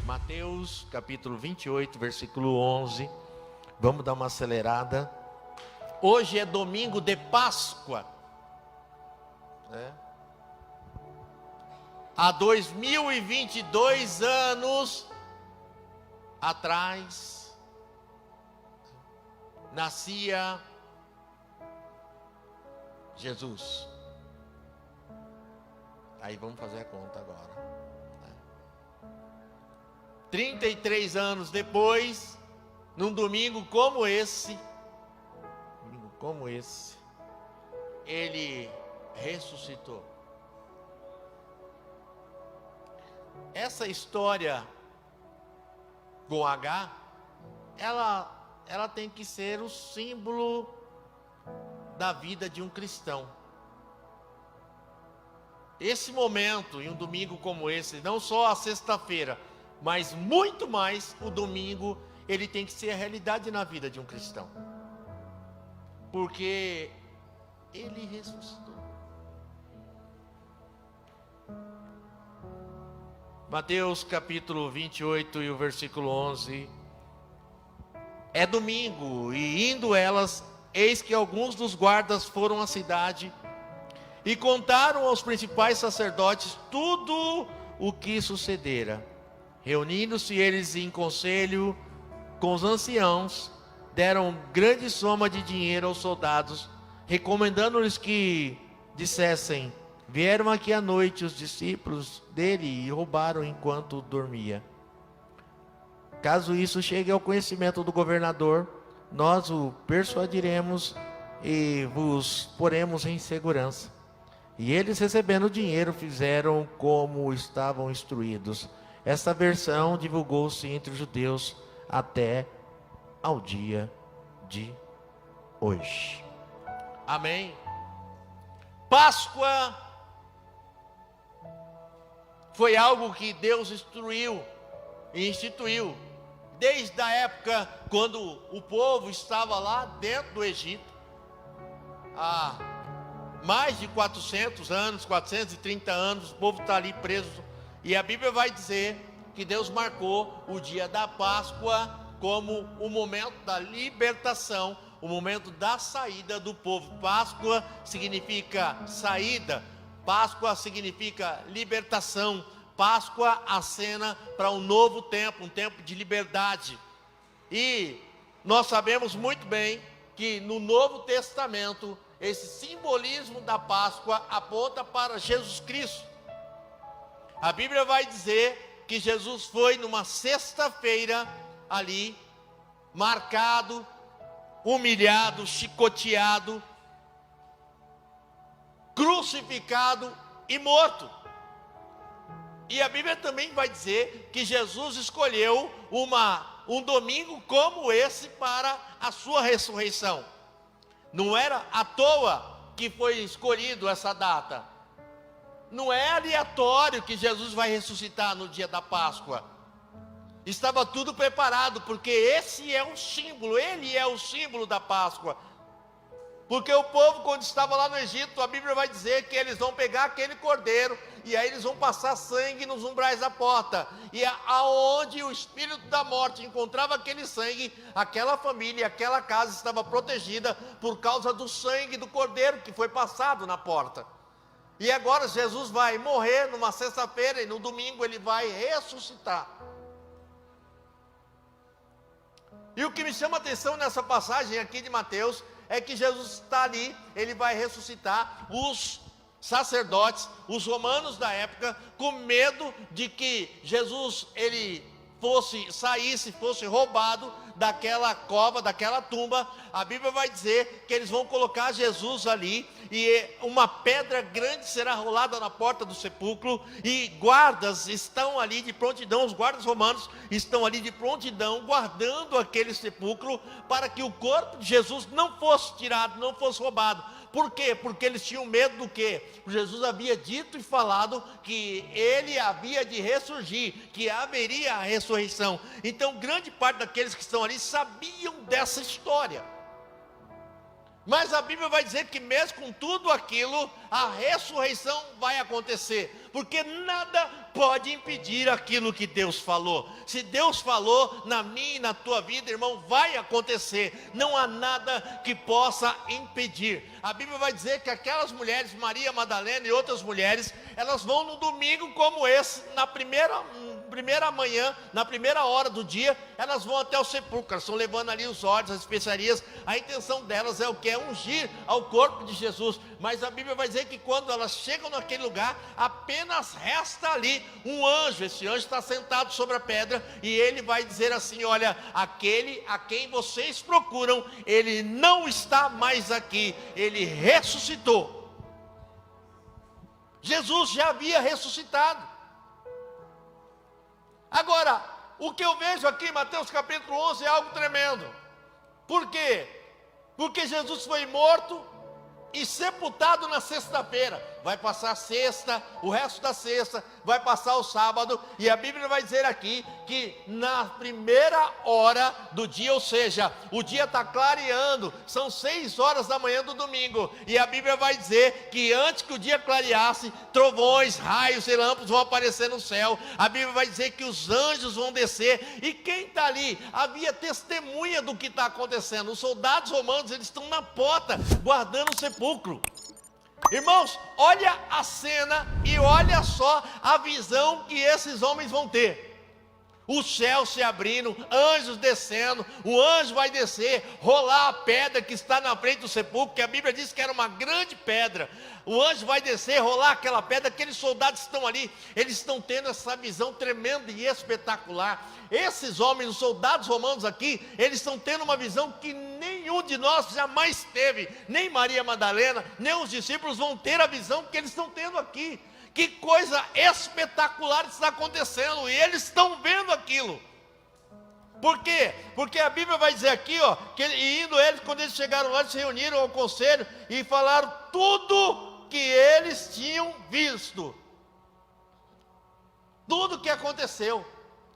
Mateus capítulo 28, versículo 11. Vamos dar uma acelerada. Hoje é domingo de Páscoa, né? Há 2022 anos atrás, nascia Jesus. Aí vamos fazer a conta agora. 33 anos depois, num domingo como esse, ele ressuscitou. Essa história com H, ela tem que ser o símbolo da vida de um cristão. Esse momento, em um domingo como esse, não só a sexta-feira, mas muito mais o domingo, ele tem que ser a realidade na vida de um cristão, porque ele ressuscitou. Mateus capítulo 28 e o versículo 11. É domingo, e indo elas, eis que alguns dos guardas foram à cidade e contaram aos principais sacerdotes tudo o que sucedera. Reunindo-se eles em conselho com os anciãos, deram grande soma de dinheiro aos soldados, recomendando-lhes que dissessem: vieram aqui à noite os discípulos dele e roubaram enquanto dormia. Caso isso chegue ao conhecimento do governador, nós o persuadiremos e vos poremos em segurança. E eles, recebendo o dinheiro, fizeram como estavam instruídos. Esta versão divulgou-se entre os judeus até ao dia de hoje. Amém? Páscoa foi algo que Deus instruiu e instituiu desde a época quando o povo estava lá dentro do Egito, há mais de 400 anos, 430 anos, o povo está ali preso. E a Bíblia vai dizer que Deus marcou o dia da Páscoa como o momento da libertação, o momento da saída do povo. Páscoa significa saída, Páscoa significa libertação, Páscoa acena para um novo tempo, um tempo de liberdade. E nós sabemos muito bem que no Novo Testamento, esse simbolismo da Páscoa aponta para Jesus Cristo. A Bíblia vai dizer que Jesus foi numa sexta-feira ali, marcado, humilhado, chicoteado, crucificado e morto. E a Bíblia também vai dizer que Jesus escolheu um domingo como esse para a sua ressurreição. Não era à toa que foi escolhido essa data. Não é aleatório que Jesus vai ressuscitar no dia da Páscoa. Estava tudo preparado, porque esse é um símbolo, ele é o símbolo da Páscoa. Porque o povo, quando estava lá no Egito, a Bíblia vai dizer que eles vão pegar aquele cordeiro, e aí eles vão passar sangue nos umbrais da porta. E aonde o espírito da morte encontrava aquele sangue, aquela família, aquela casa estava protegida por causa do sangue do cordeiro que foi passado na porta. E agora Jesus vai morrer numa sexta-feira e no domingo ele vai ressuscitar. E o que me chama a atenção nessa passagem aqui de Mateus é que Jesus está ali, ele vai ressuscitar. Os sacerdotes, os romanos da época, com medo de que Jesus ele fosse roubado daquela cova, daquela tumba. A Bíblia vai dizer que eles vão colocar Jesus ali, e uma pedra grande será rolada na porta do sepulcro, e guardas estão ali de prontidão, os guardas romanos estão ali de prontidão, guardando aquele sepulcro, para que o corpo de Jesus não fosse tirado, não fosse roubado. Por quê? Porque eles tinham medo do quê? Jesus havia dito e falado que ele havia de ressurgir, que haveria a ressurreição. Então grande parte daqueles que estão ali sabiam dessa história. Mas a Bíblia vai dizer que mesmo com tudo aquilo, a ressurreição vai acontecer, porque nada pode impedir aquilo que Deus falou. Se Deus falou na minha e na tua vida, irmão, vai acontecer. Não há nada que possa impedir. A Bíblia vai dizer que aquelas mulheres, Maria Madalena e outras mulheres, elas vão no domingo como esse, na primeira manhã, na primeira hora do dia, elas vão até o sepulcro, elas estão levando ali os óleos, as especiarias. A intenção delas é o que? É ungir ao corpo de Jesus. Mas a Bíblia vai dizer que quando elas chegam naquele lugar, apenas resta ali um anjo. Esse anjo está sentado sobre a pedra, e ele vai dizer assim: olha, aquele a quem vocês procuram, ele não está mais aqui, ele ressuscitou. Jesus já havia ressuscitado. Agora, o que eu vejo aqui em Mateus capítulo 11 é algo tremendo. Por quê? Porque Jesus foi morto e sepultado na sexta-feira. Vai passar a sexta, o resto da sexta, vai passar o sábado, e a Bíblia vai dizer aqui que na primeira hora do dia, ou seja, o dia está clareando, são 6 horas da manhã do domingo, e a Bíblia vai dizer que antes que o dia clareasse, trovões, raios e relâmpagos vão aparecer no céu. A Bíblia vai dizer que os anjos vão descer, e quem está ali? Havia testemunha do que está acontecendo. Os soldados romanos, eles estão na porta, guardando o sepulcro. Irmãos, olha a cena e olha só a visão que esses homens vão ter. O céu se abrindo, anjos descendo, o anjo vai descer, rolar a pedra que está na frente do sepulcro, que a Bíblia diz que era uma grande pedra. O anjo vai descer, rolar aquela pedra, aqueles soldados estão ali, eles estão tendo essa visão tremenda e espetacular. Esses homens, os soldados romanos aqui, eles estão tendo uma visão que nenhum de nós jamais teve, nem Maria Madalena, nem os discípulos vão ter a visão que eles estão tendo aqui. Que coisa espetacular está acontecendo, e eles estão vendo aquilo. Por quê? Porque a Bíblia vai dizer aqui, ó, que eles, quando eles chegaram lá, eles se reuniram ao conselho e falaram tudo que eles tinham visto, tudo que aconteceu.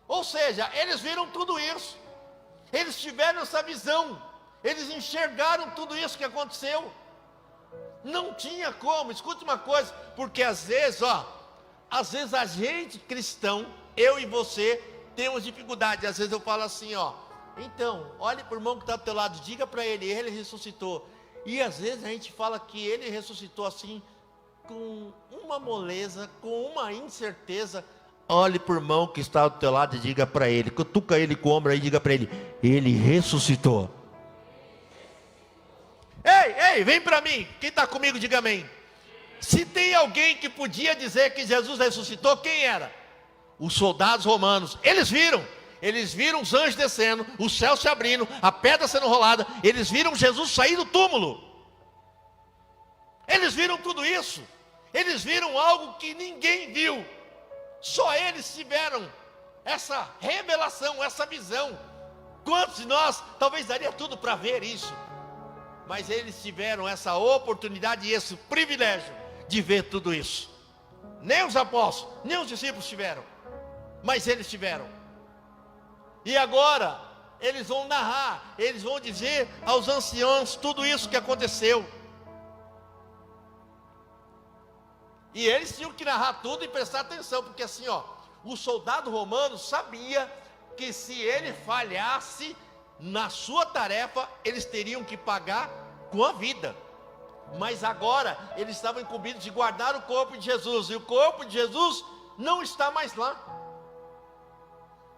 Ou seja, eles viram tudo isso, eles tiveram essa visão, eles enxergaram tudo isso que aconteceu. Não tinha como, escute uma coisa, porque às vezes a gente cristão, eu e você, temos dificuldade. Às vezes eu falo assim, então, olhe para o irmão que está do teu lado, diga para ele ressuscitou. E às vezes a gente fala que ele ressuscitou assim, com uma moleza, com uma incerteza. Olhe para o irmão que está do teu lado e diga para ele, cutuca ele com o ombro aí e diga para ele ressuscitou. Ei, vem para mim, quem está comigo diga amém. Se tem alguém que podia dizer que Jesus ressuscitou, quem era? Os soldados romanos. Eles viram os anjos descendo, o céu se abrindo, a pedra sendo rolada, eles viram Jesus sair do túmulo. Eles viram tudo isso, eles viram algo que ninguém viu, só eles tiveram essa revelação, essa visão. Quantos de nós talvez daria tudo para ver isso? Mas eles tiveram essa oportunidade e esse privilégio de ver tudo isso. Nem os apóstolos, nem os discípulos tiveram, mas eles tiveram. E agora, eles vão narrar, eles vão dizer aos anciãos tudo isso que aconteceu. E eles tinham que narrar tudo e prestar atenção, porque assim, o soldado romano sabia que se ele falhasse na sua tarefa, eles teriam que pagar com a vida. Mas agora eles estavam incumbidos de guardar o corpo de Jesus, e o corpo de Jesus não está mais lá.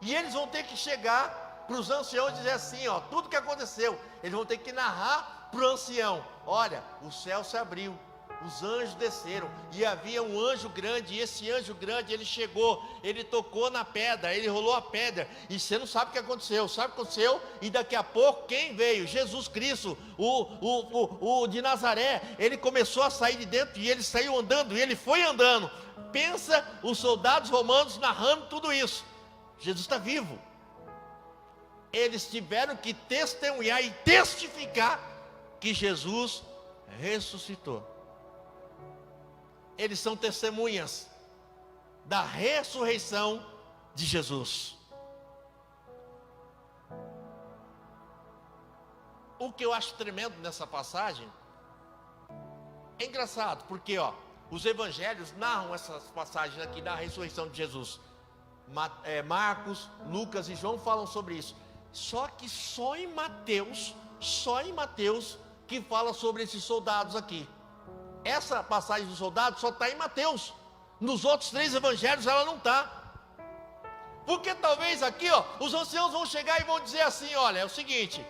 E eles vão ter que chegar para os anciãos e dizer assim, tudo que aconteceu. Eles vão ter que narrar para o ancião: olha, o céu se abriu, os anjos desceram, e havia um anjo grande, e esse anjo grande, ele chegou, ele tocou na pedra, ele rolou a pedra, e você não sabe o que aconteceu. Sabe o que aconteceu? E daqui a pouco, quem veio? Jesus Cristo, o de Nazaré. Ele começou a sair de dentro, e ele saiu andando, e ele foi andando. Pensa os soldados romanos narrando tudo isso. Jesus está vivo. Eles tiveram que testemunhar e testificar que Jesus ressuscitou. Eles são testemunhas da ressurreição de Jesus. o que eu acho tremendo nessa passagem, é engraçado, porque os evangelhos narram essas passagens aqui da ressurreição de Jesus. Marcos, Lucas e João falam sobre isso. Só que só em Mateus que fala sobre esses soldados aqui. Essa passagem dos soldados só está em Mateus. Nos outros 3 evangelhos ela não está. Porque talvez aqui, os anciãos vão chegar e vão dizer assim: olha, é o seguinte,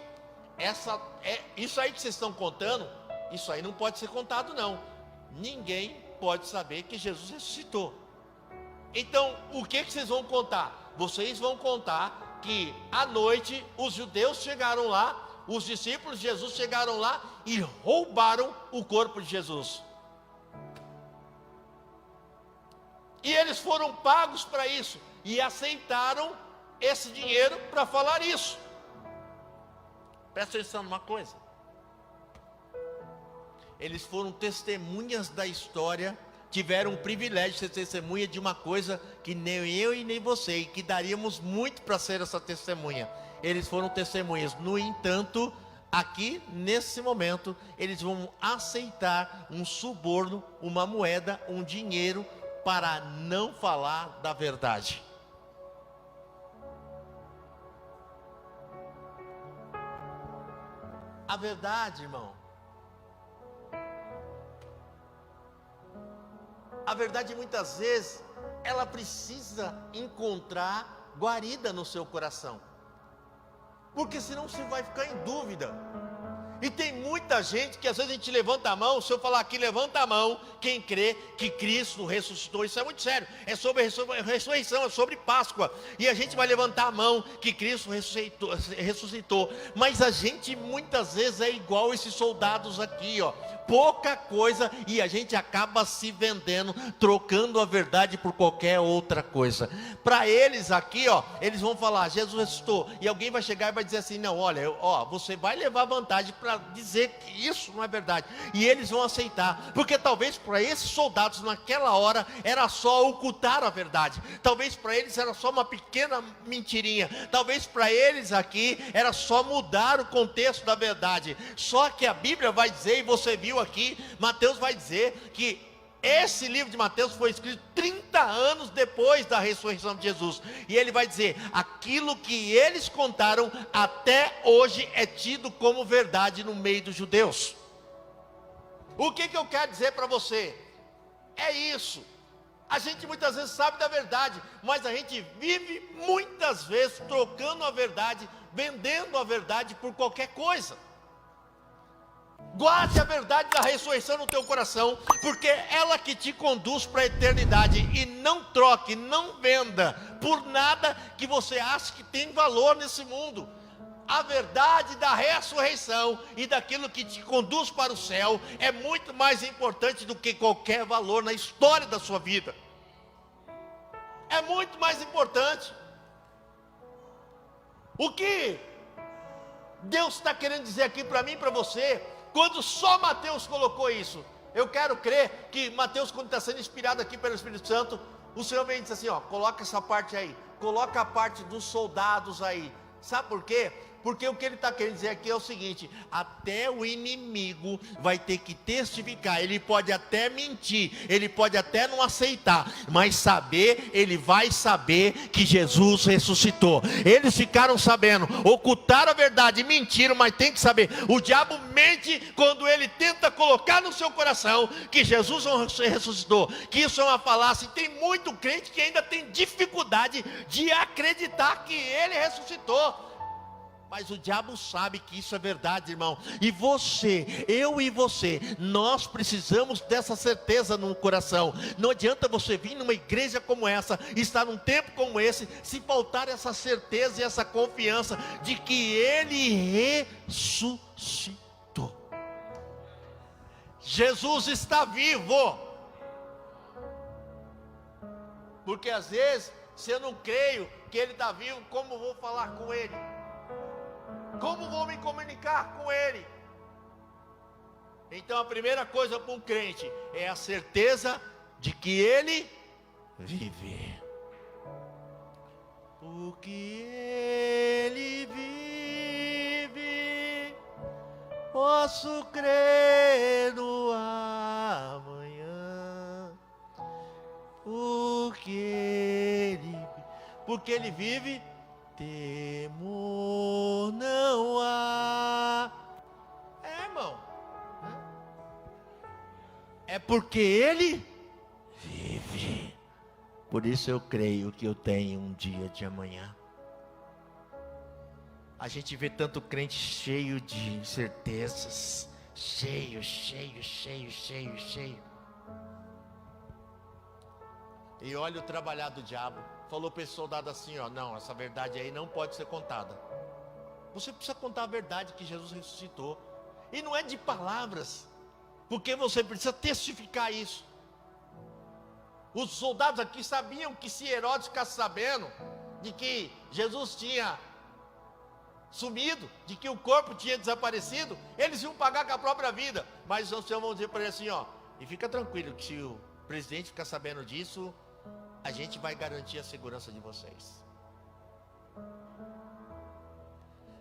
isso aí que vocês estão contando, isso aí não pode ser contado não. Ninguém pode saber que Jesus ressuscitou. Então, o que vocês vão contar? Vocês vão contar que à noite os judeus chegaram lá, os discípulos de Jesus chegaram lá e roubaram o corpo de Jesus. E eles foram pagos para isso e aceitaram esse dinheiro para falar isso. Presta atenção numa coisa. Eles foram testemunhas da história, tiveram o privilégio de ser testemunha de uma coisa que nem eu e nem você, e que daríamos muito para ser essa testemunha. Eles foram testemunhas. No entanto, aqui nesse momento, eles vão aceitar um suborno, uma moeda, um dinheiro, para não falar da verdade. A verdade, irmão, a verdade muitas vezes ela precisa encontrar guarida no seu coração, porque senão você vai ficar em dúvida. E tem muita gente que às vezes a gente levanta a mão. Se eu falar aqui, levanta a mão quem crê que Cristo ressuscitou. Isso é muito sério, é sobre ressurreição, é sobre Páscoa. E a gente vai levantar a mão que Cristo ressuscitou. Mas a gente muitas vezes é igual esses soldados aqui, pouca coisa, e a gente acaba se vendendo, trocando a verdade por qualquer outra coisa. Para eles aqui, eles vão falar: Jesus ressuscitou, e alguém vai chegar e vai dizer assim: não, olha, você vai levar vantagem para dizer que isso não é verdade, e eles vão aceitar, porque talvez para esses soldados naquela hora era só ocultar a verdade, talvez para eles era só uma pequena mentirinha, talvez para eles aqui era só mudar o contexto da verdade. Só que a Bíblia vai dizer, e você viu aqui, Mateus vai dizer que esse livro de Mateus foi escrito 30 anos depois da ressurreição de Jesus. E ele vai dizer: aquilo que eles contaram até hoje é tido como verdade no meio dos judeus. O que eu quero dizer para você? É isso. A gente muitas vezes sabe da verdade, mas a gente vive muitas vezes trocando a verdade, vendendo a verdade por qualquer coisa. Guarde a verdade da ressurreição no teu coração, porque é ela que te conduz para a eternidade. E não troque, não venda por nada que você acha que tem valor nesse mundo. A verdade da ressurreição e daquilo que te conduz para o céu é muito mais importante do que qualquer valor na história da sua vida. É muito mais importante. O que Deus está querendo dizer aqui para mim e para você, quando só Mateus colocou isso? Eu quero crer que Mateus, quando está sendo inspirado aqui pelo Espírito Santo, o Senhor vem e diz assim: coloca essa parte aí, coloca a parte dos soldados aí. Sabe por quê? Porque o que ele está querendo dizer aqui é o seguinte: até o inimigo vai ter que testificar. Ele pode até mentir, ele pode até não aceitar, mas ele vai saber que Jesus ressuscitou. Eles ficaram sabendo, ocultaram a verdade, mentiram, mas tem que saber. O diabo mente quando ele tenta colocar no seu coração que Jesus ressuscitou, que isso é uma falácia. E tem muito crente que ainda tem dificuldade de acreditar que ele ressuscitou. Mas o diabo sabe que isso é verdade, irmão. E você, eu e você, nós precisamos dessa certeza no coração. Não adianta você vir numa igreja como essa, estar num tempo como esse, se faltar essa certeza e essa confiança de que Ele ressuscitou. Jesus está vivo. Porque às vezes, se eu não creio que Ele está vivo, como vou falar com Ele? Como vou me comunicar com Ele? Então a primeira coisa para um crente é a certeza de que Ele vive. Porque Ele vive, posso crer no amanhã, porque ele vive, temor não há. Irmão, é porque ele vive. Por isso eu creio que eu tenho um dia de amanhã. A gente vê tanto crente cheio de incertezas, cheio. E olha o trabalhar do diabo. Falou para esse soldado assim, ó, não, essa verdade aí não pode ser contada. Você precisa contar a verdade que Jesus ressuscitou. E não é de palavras, porque você precisa testificar isso. Os soldados aqui sabiam que se Herodes ficasse sabendo de que Jesus tinha sumido, de que o corpo tinha desaparecido, eles iam pagar com a própria vida. Mas os anciãos vão dizer para ele assim, ó, e fica tranquilo que se o presidente ficar sabendo disso, a gente vai garantir a segurança de vocês.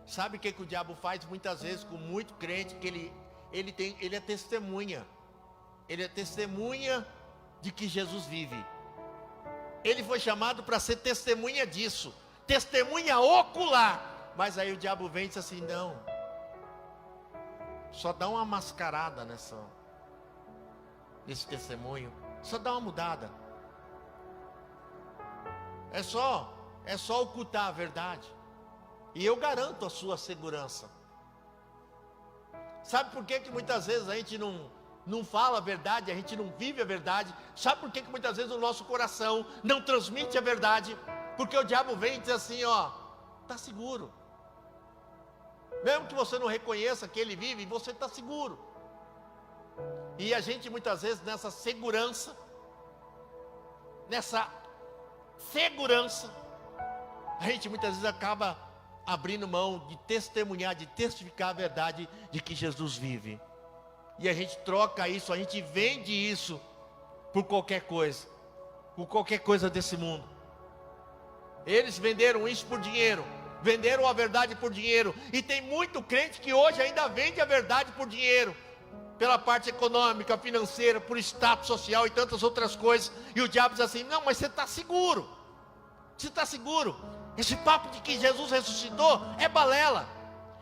Sabe o que o diabo faz muitas vezes com muito crente? Que ele é testemunha. Ele é testemunha de que Jesus vive. Ele foi chamado para ser testemunha disso, testemunha ocular. Mas aí o diabo vem e diz assim, não, só dá uma mascarada nesse testemunho, só dá uma mudada. É só ocultar a verdade. E eu garanto a sua segurança. Sabe por que muitas vezes a gente não fala a verdade, a gente não vive a verdade? Sabe por que muitas vezes o nosso coração não transmite a verdade? Porque o diabo vem e diz assim, ó, está seguro. Mesmo que você não reconheça que ele vive, você está seguro. E a gente muitas vezes nessa segurança, a gente muitas vezes acaba abrindo mão de testemunhar, de testificar a verdade de que Jesus vive. E a gente troca isso, a gente vende isso por qualquer coisa desse mundo. Eles venderam isso por dinheiro, venderam a verdade por dinheiro. E tem muito crente que hoje ainda vende a verdade por dinheiro, pela parte econômica, financeira, por status social e tantas outras coisas. E o diabo diz assim, não, mas você está seguro. Você está seguro. Esse papo de que Jesus ressuscitou é balela.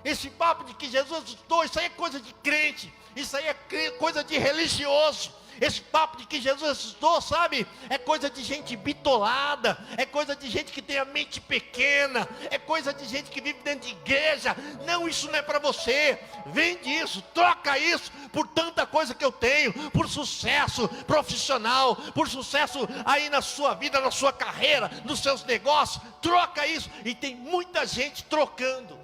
Esse papo de que Jesus ressuscitou, isso aí é coisa de crente. Isso aí é coisa de religioso. Esse papo de que Jesus ressuscitou, sabe, é coisa de gente bitolada, é coisa de gente que tem a mente pequena, é coisa de gente que vive dentro de igreja. Não, isso não é para você. Vende isso, troca isso por tanta coisa que eu tenho, por sucesso profissional, por sucesso aí na sua vida, na sua carreira, nos seus negócios. Troca isso. E tem muita gente trocando.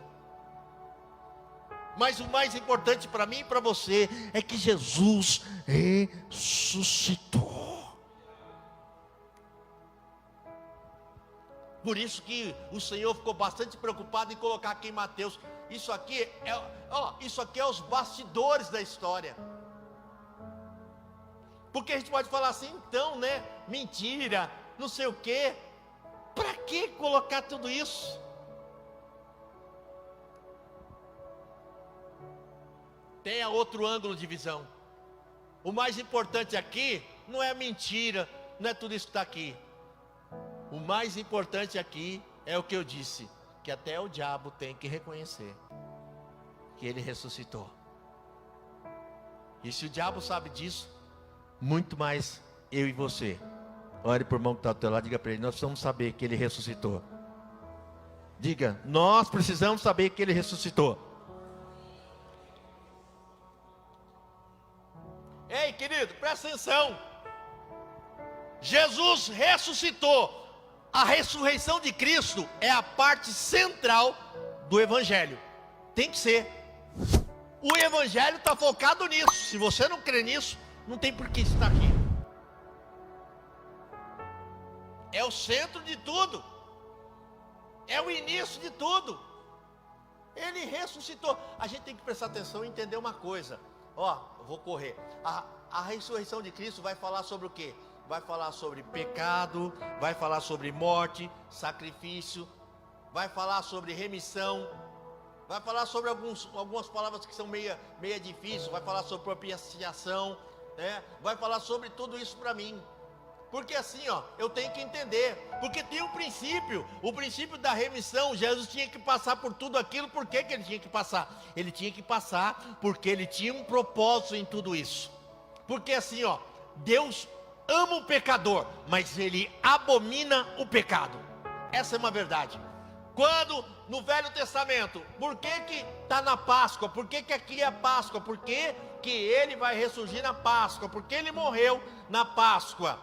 Mas o mais importante para mim e para você é que Jesus ressuscitou. Por isso que o Senhor ficou bastante preocupado em colocar aqui em Mateus. Isso aqui é os bastidores da história. Porque a gente pode falar assim, então, né? Mentira, não sei o quê. Para que colocar tudo isso? Tenha outro ângulo de visão. O mais importante aqui não é mentira, não é tudo isso que está aqui. O mais importante aqui é o que eu disse, que até o diabo tem que reconhecer que ele ressuscitou. E se o diabo sabe disso, muito mais eu e você. Ore por irmão que está ao teu lado, diga para ele, nós precisamos saber que ele ressuscitou. Diga, nós precisamos saber que ele ressuscitou. Ei, querido, presta atenção. Jesus ressuscitou. A ressurreição de Cristo é a parte central do Evangelho. Tem que ser. O Evangelho está focado nisso. Se você não crê nisso, não tem por que estar aqui. É o centro de tudo. É o início de tudo. Ele ressuscitou. A gente tem que prestar atenção e entender uma coisa. Ó, eu vou correr. A ressurreição de Cristo vai falar sobre o quê? Vai falar sobre pecado, vai falar sobre morte, sacrifício, vai falar sobre remissão, vai falar sobre algumas palavras que são meia difíceis, vai falar sobre propiciação, né? Vai falar sobre tudo isso para mim. Porque assim, ó, eu tenho que entender, porque tem um princípio, o princípio da remissão. Jesus tinha que passar por tudo aquilo. Por que ele tinha que passar? Ele tinha que passar porque ele tinha um propósito em tudo isso. Porque assim, ó, Deus ama o pecador, mas ele abomina o pecado. Essa é uma verdade. Quando no Velho Testamento, por que está na Páscoa? Por que aqui é a Páscoa? Por que ele vai ressurgir na Páscoa? Por que ele morreu na Páscoa?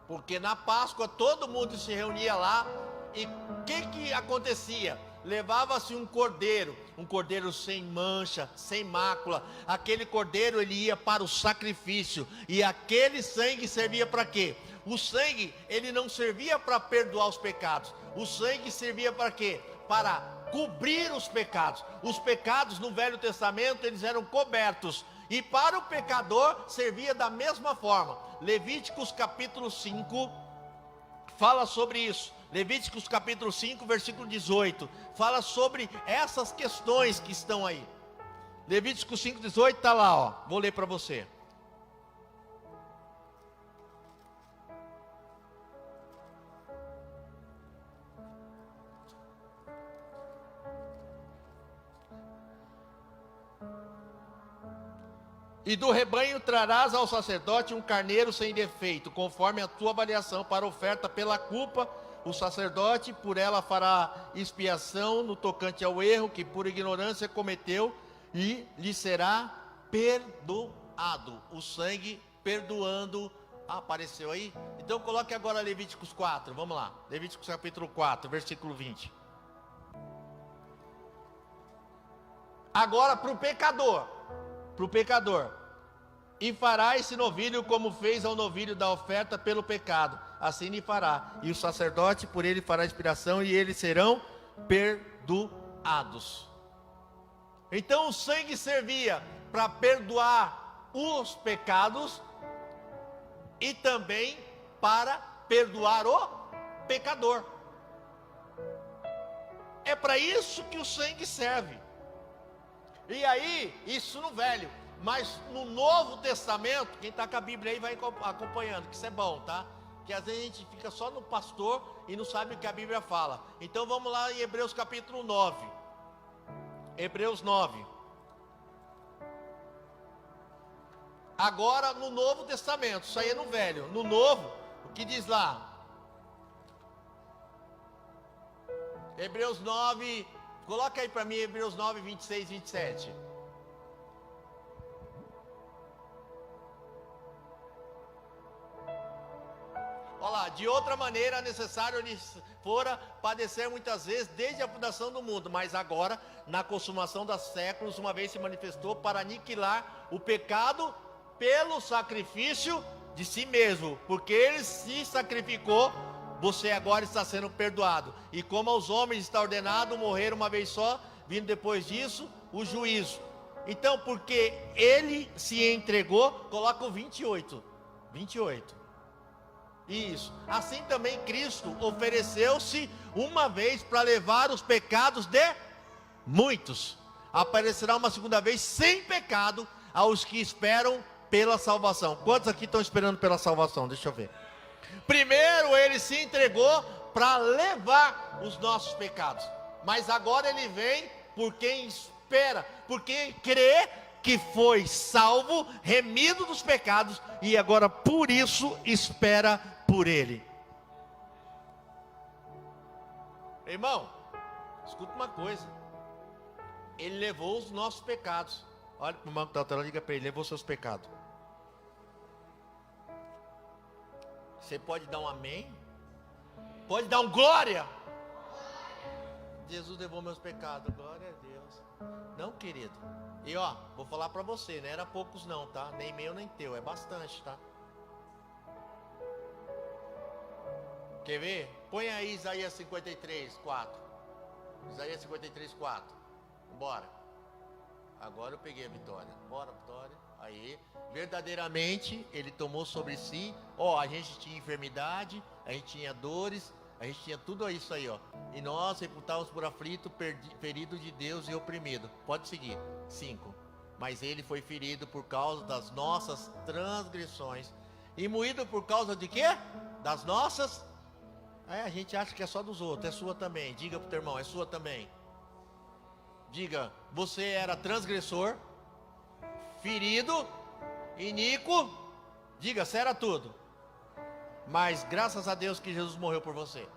Porque na Páscoa todo mundo se reunia lá. E o que acontecia? Levava-se um cordeiro sem mancha, sem mácula. Aquele cordeiro, ele ia para o sacrifício. E aquele sangue servia para quê? O sangue, ele não servia para perdoar os pecados. O sangue servia para quê? Para cobrir os pecados. Os pecados no Velho Testamento, eles eram cobertos. E para o pecador servia da mesma forma. Levíticos capítulo 5 fala sobre isso. Levíticos capítulo 5, versículo 18, fala sobre essas questões que estão aí. Levíticos 5, 18 está lá, ó. Vou ler para você. E do rebanho trarás ao sacerdote um carneiro sem defeito, conforme a tua avaliação, para oferta pela culpa. O sacerdote por ela fará expiação no tocante ao erro que por ignorância cometeu, e lhe será perdoado. O sangue perdoando. Apareceu aí? Então coloque agora Levíticos 4, vamos lá. Levíticos capítulo 4, versículo 20. Agora para o pecador. E fará esse novilho como fez ao novilho da oferta pelo pecado, assim lhe fará. E o sacerdote por ele fará expiação, e eles serão perdoados. Então o sangue servia para perdoar os pecados e também para perdoar o pecador. É para isso que o sangue serve. E aí, isso no Velho. Mas no Novo Testamento, quem está com a Bíblia aí vai acompanhando, que isso é bom, tá? Que às vezes a gente fica só no pastor e não sabe o que a Bíblia fala. Então vamos lá em Hebreus capítulo 9. Hebreus 9. Agora no Novo Testamento, isso aí é no Velho. No Novo, o que diz lá? Hebreus 9, coloca aí para mim Hebreus 9, 26, 27. Olha lá, de outra maneira necessário lhes fora padecer muitas vezes desde a fundação do mundo, mas agora, na consumação dos séculos, uma vez se manifestou para aniquilar o pecado pelo sacrifício de si mesmo, porque ele se sacrificou, você agora está sendo perdoado. E como aos homens está ordenado morrer uma vez só, vindo depois disso o juízo. Então, porque ele se entregou, coloca o 28. Isso. Assim também Cristo ofereceu-se uma vez para levar os pecados de muitos. Aparecerá uma segunda vez sem pecado aos que esperam pela salvação. Quantos aqui estão esperando pela salvação? Deixa eu ver. Primeiro ele se entregou para levar os nossos pecados. Mas agora ele vem por quem espera, por quem crê que foi salvo, remido dos pecados, e agora por isso espera por ele. Irmão, escuta uma coisa. Ele levou os nossos pecados. Olha para o irmão que está atrás, diga para ele: levou seus pecados. Você pode dar um amém? Pode dar um glória? Jesus levou meus pecados, glória a Deus. Não, querido. E ó, vou falar para você, não era poucos não, tá? Nem meu nem teu, é bastante, tá? Quer ver? Põe aí Isaías 53, 4. Isaías 53, 4. Bora. Agora eu peguei a vitória. Bora, vitória. Aí, verdadeiramente, ele tomou sobre si. Ó, a gente tinha enfermidade, a gente tinha dores, a gente tinha tudo isso aí, ó. E nós reputávamos por aflito, ferido de Deus e oprimido. Pode seguir. 5. Mas ele foi ferido por causa das nossas transgressões. E moído por causa de quê? Das nossas. A gente acha que é só dos outros. É sua também. Diga para o teu irmão, é sua também. Diga, você era transgressor, ferido, iníquo. Diga, você era tudo. Mas graças a Deus que Jesus morreu por você.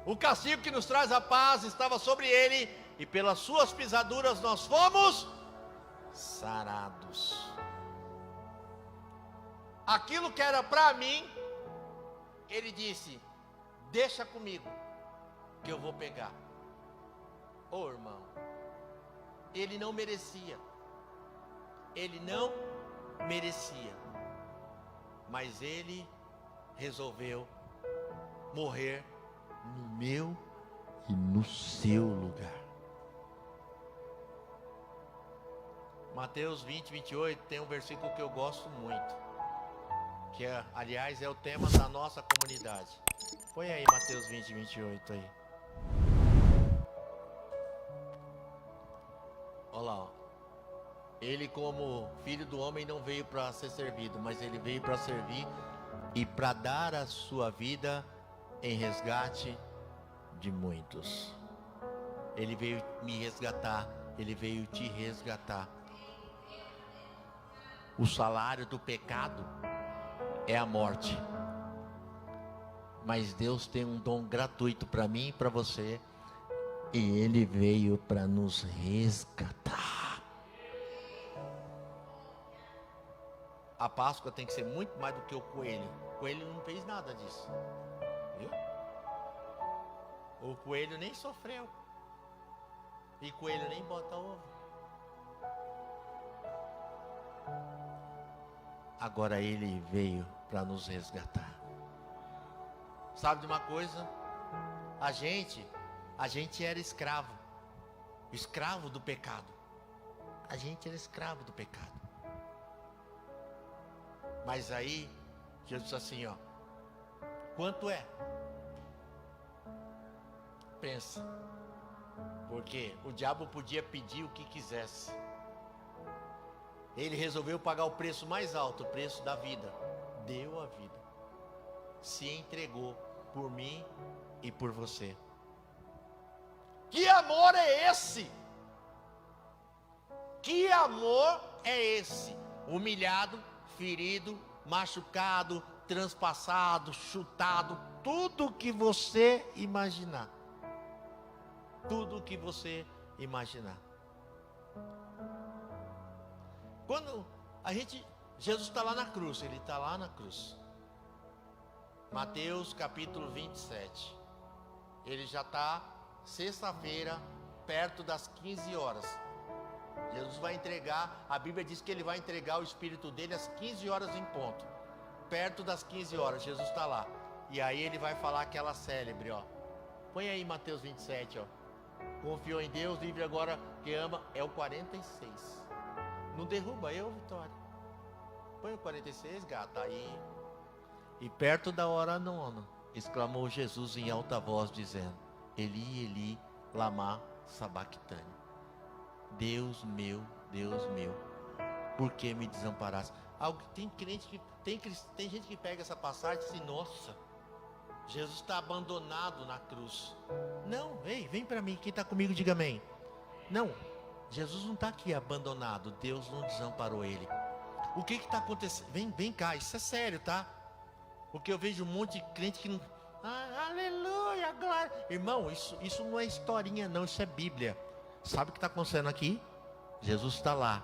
O castigo que nos traz a paz estava sobre ele, e pelas suas pisaduras nós fomos sarados. Aquilo que era para mim, ele disse, deixa comigo, que eu vou pegar. Ô irmão, ele não merecia. Ele não merecia. Mas ele resolveu morrer no meu e no seu lugar. Mateus 20, 28 tem um versículo que eu gosto muito, que é, aliás, é o tema da nossa comunidade. Põe aí Mateus 20, 28 aí. Olha lá, ó. Ele, como filho do homem, não veio para ser servido, mas ele veio para servir e para dar a sua vida em resgate de muitos. Ele veio me resgatar, ele veio te resgatar. O salário do pecado é a morte. Mas Deus tem um dom gratuito para mim e para você, e ele veio para nos resgatar. A Páscoa tem que ser muito mais do que o coelho. O coelho não fez nada disso. Viu? O coelho nem sofreu. E coelho nem bota ovo. Agora ele veio para nos resgatar. Sabe de uma coisa? A gente era escravo. Escravo do pecado. A gente era escravo do pecado. Mas aí, Jesus disse assim, ó. Quanto é? Pensa. Porque o diabo podia pedir o que quisesse. Ele resolveu pagar o preço mais alto, o preço da vida. Deu a vida. Se entregou por mim e por você. Que amor é esse? Que amor é esse? Humilhado, ferido, machucado, transpassado, chutado, tudo que você imaginar. Tudo que você imaginar. Quando Jesus está lá na cruz, ele está lá na cruz. Mateus capítulo 27. Ele já está sexta-feira, perto das 15 horas. Jesus vai entregar, a Bíblia diz que ele vai entregar o Espírito dele às 15 horas em ponto. Perto das 15 horas, Jesus está lá. E aí ele vai falar aquela célebre, ó. Põe aí Mateus 27, ó. Confiou em Deus, livre agora que ama, é o 46. Não derruba eu, Vitória. Põe o 46, gata, aí. E perto da hora nona, exclamou Jesus em alta voz, dizendo, Eli, Eli, lama sabachthani. Deus meu, por que me desamparaste? Tem gente que pega essa passagem e diz, nossa, Jesus está abandonado na cruz. Não, ei, vem para mim, quem está comigo diga amém. Não, Jesus não está aqui abandonado, Deus não desamparou ele. O que está acontecendo? Vem cá, isso é sério, tá? Porque eu vejo um monte de crente que não... aleluia, glória. Irmão, isso não é historinha não, isso é Bíblia. Sabe o que está acontecendo aqui? Jesus está lá,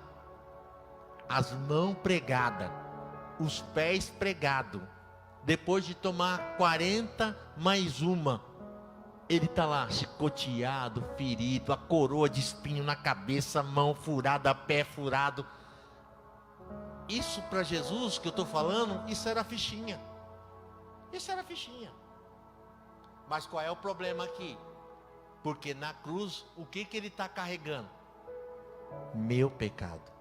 as mãos pregadas, os pés pregados. Depois de tomar 40 mais uma, ele está lá, chicoteado, ferido, a coroa de espinho na cabeça, mão furada, pé furado. Isso para Jesus que eu estou falando, isso era fichinha. Isso era fichinha. Mas qual é o problema aqui? Porque na cruz, o que ele está carregando? Meu pecado.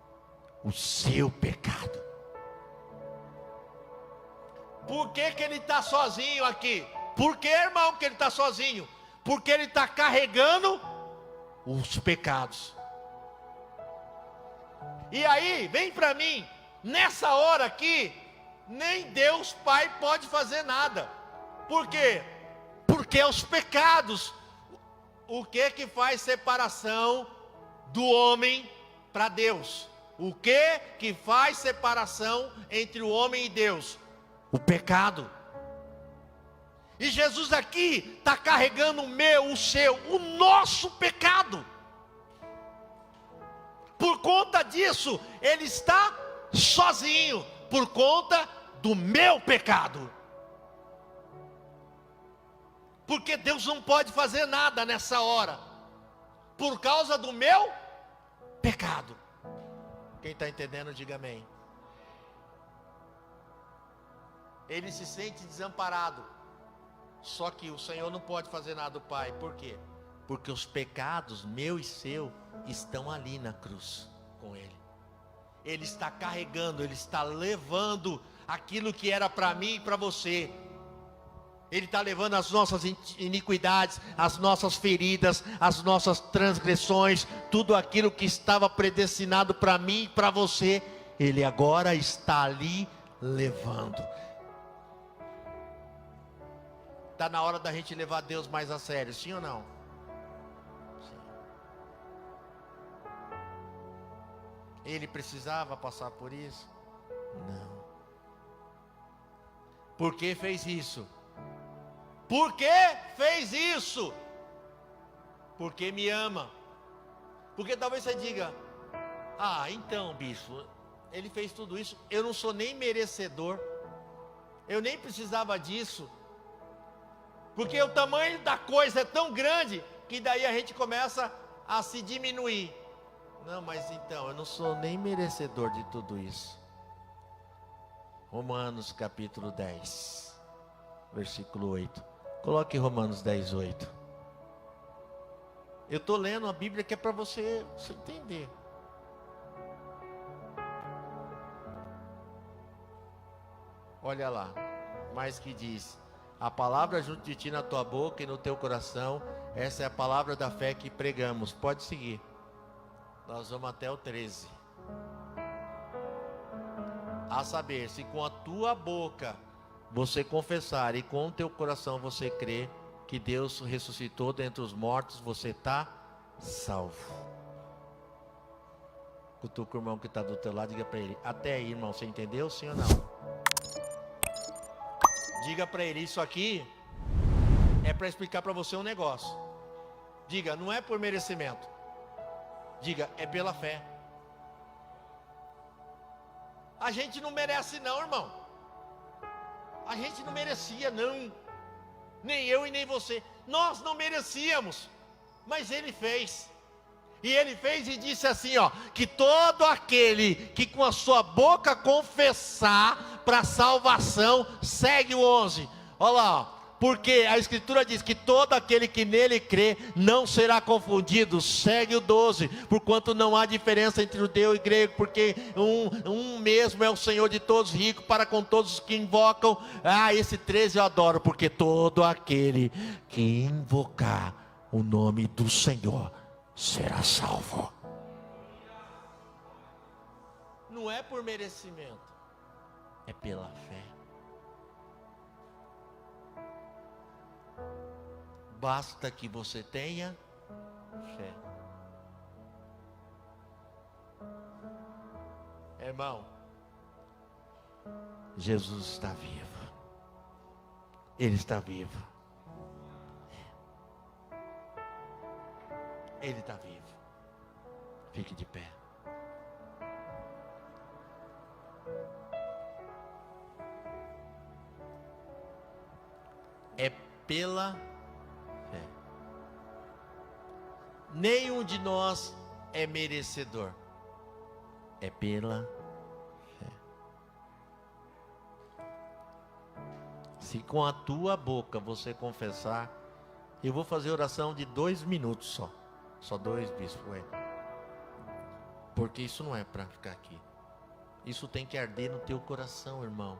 O seu pecado. Por que ele está sozinho aqui? Por que, irmão, que ele está sozinho? Porque ele está carregando os pecados. E aí, vem para mim, nessa hora aqui, nem Deus Pai pode fazer nada. Por quê? Porque os pecados, o que faz separação do homem para Deus? O que faz separação entre o homem e Deus? O pecado. E Jesus aqui está carregando o meu, o seu, o nosso pecado. Por conta disso, ele está sozinho, por conta do meu pecado. Porque Deus não pode fazer nada nessa hora, por causa do meu pecado. Quem está entendendo, diga amém. Ele se sente desamparado. Só que o Senhor não pode fazer nada do Pai. Por quê? Porque os pecados, meu e seu, estão ali na cruz com Ele. Ele está carregando, Ele está levando aquilo que era para mim e para você. Ele está levando as nossas iniquidades, as nossas feridas, as nossas transgressões, tudo aquilo que estava predestinado para mim e para você, Ele agora está ali levando. Está na hora da gente levar Deus mais a sério, sim ou não? Sim. Ele precisava passar por isso? Não. Por que fez isso? Por que fez isso? Porque me ama. Porque talvez você diga: ah, então, bispo, ele fez tudo isso, eu não sou nem merecedor, eu nem precisava disso. Porque o tamanho da coisa é tão grande que daí a gente começa a se diminuir. Não, mas então, eu não sou nem merecedor de tudo isso. Romanos capítulo 10, versículo 8. Coloque Romanos 10, 8. Eu estou lendo a Bíblia que é para você entender. Olha lá, mas que diz: a palavra junto de ti na tua boca e no teu coração, essa é a palavra da fé que pregamos. Pode seguir. Nós vamos até o 13. A saber, se com a tua boca você confessar e com o teu coração você crer que Deus ressuscitou dentre os mortos, você está salvo. Cutuca o irmão que está do teu lado, diga para ele: até aí, irmão, você entendeu, sim ou não? Diga para ele: isso aqui é para explicar para você um negócio. Diga: não é por merecimento. Diga: é pela fé. A gente não merece não, irmão. A gente não merecia não. Nem eu e nem você. Nós não merecíamos. Mas Ele fez. E Ele fez e disse assim, ó: que todo aquele que com a sua boca confessar para salvação, segue o 11. Olha lá, ó. Porque a Escritura diz que todo aquele que nele crê não será confundido. Segue o 12. Porquanto não há diferença entre judeu e grego, porque um mesmo é o Senhor de todos, rico para com todos os que invocam. Ah, esse 13 eu adoro, porque todo aquele que invocar o nome do Senhor será salvo. Não é por merecimento, é pela fé. Basta que você tenha fé. Irmão, Jesus está vivo. Ele está vivo. Ele está vivo. Fique de pé. É pela fé. Nenhum de nós é merecedor. É pela fé. Se com a tua boca você confessar, eu vou fazer oração de 2 minutos só. Só 2, bispo. Porque isso não é para ficar aqui. Isso tem que arder no teu coração, irmão.